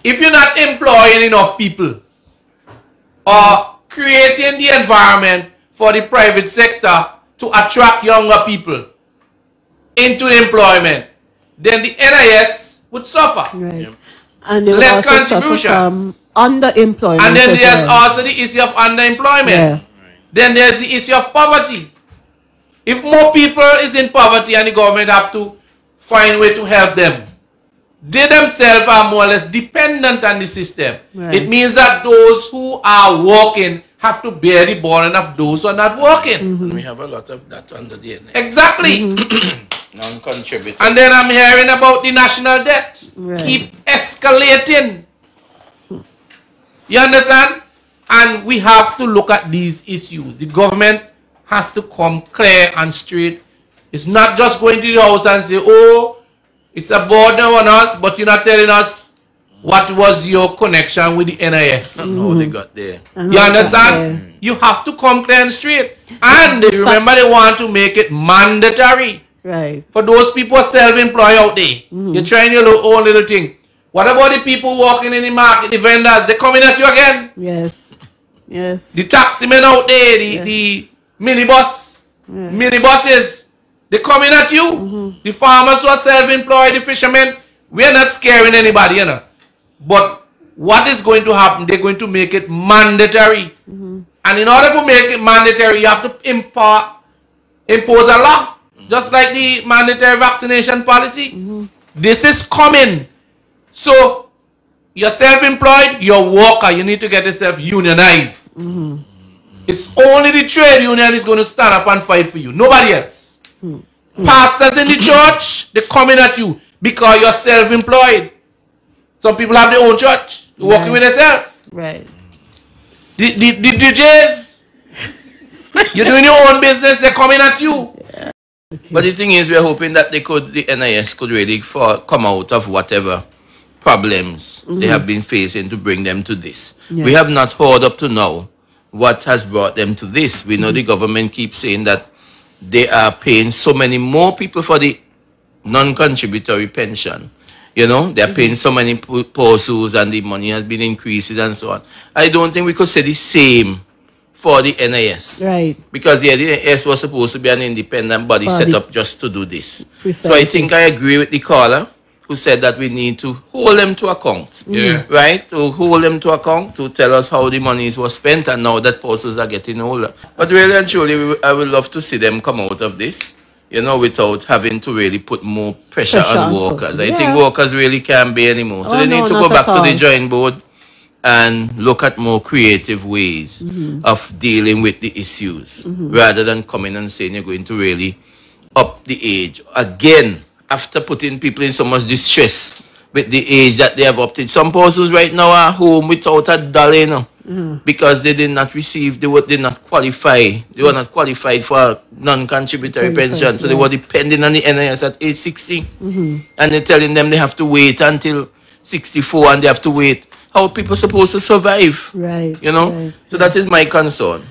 If you're not employing enough people or creating the environment for the private sector to attract younger people into employment, then the NIS would suffer. Right. Yeah. And they would less also contribution. Suffer from underemployment. And then there's also the issue of underemployment. Yeah. Then there's the issue of poverty. If more people is in poverty and the government have to find a way to help them, they themselves are more or less dependent on the system. Right. It means that those who are working have to bear the burden of those who are not working. We have a lot of that under the NIS. Exactly. Non-contributing. And then I'm hearing about the national debt. Right. Keep escalating. You understand? And we have to look at these issues. The government has to come clear and straight. It's not just going to the house and say, oh, it's a burden on us, but you're not telling us what was your connection with the NIS. How they got there. You understand? You have to come clear and straight. And remember, they want to make it mandatory. Right. For those people self-employed out there. You're trying your own little thing. What about the people working in the market, the vendors? They're coming at you again. Yes. Yes. The taxi men out there, the minibus, minibuses, they're coming at you. The farmers who are self-employed, the fishermen, we're not scaring anybody, you know. But what is going to happen? They're going to make it mandatory. And in order to make it mandatory, you have to impose a law. Just like the mandatory vaccination policy. This is coming. So, you're self-employed, you're a worker, you need to get yourself unionized. It's only the trade union is going to stand up and fight for you. Nobody else. Pastors in the church, they're coming at you because you're self-employed. Some people have their own church. They're working with themselves. Right. The DJs, you're doing your own business, they're coming at you. But the thing is, we're hoping that the NIS could really come out of whatever problems they have been facing to bring them to this. We have not heard up to now what has brought them to this. We know the government keeps saying that they are paying so many more people for the non-contributory pension. You know, they're paying so many pursuits and the money has been increased and so on. I don't think we could say the same for the NIS. Right. Because the NIS was supposed to be an independent body set up just to do this. Precisely. So I think I agree with the caller who said that we need to hold them to account. Right? To hold them to account, to tell us how the monies were spent and now that persons are getting older. But really and truly, I would love to see them come out of this, you know, without having to really put more pressure on workers. I think workers really can't bear anymore. So they need to go back to the drawing board and look at more creative ways of dealing with the issues rather than coming and saying you're going to really up the age. Again, after putting people in so much distress with the age that they have opted. Some persons right now are home without a dollar, you know, because they did not receive, they did not qualify. They were not qualified for non-contributory pension. So they were depending on the NIS at age 60. And they're telling them they have to wait until 64 and they have to wait. How are people supposed to survive? Right. You know? So that is my concern.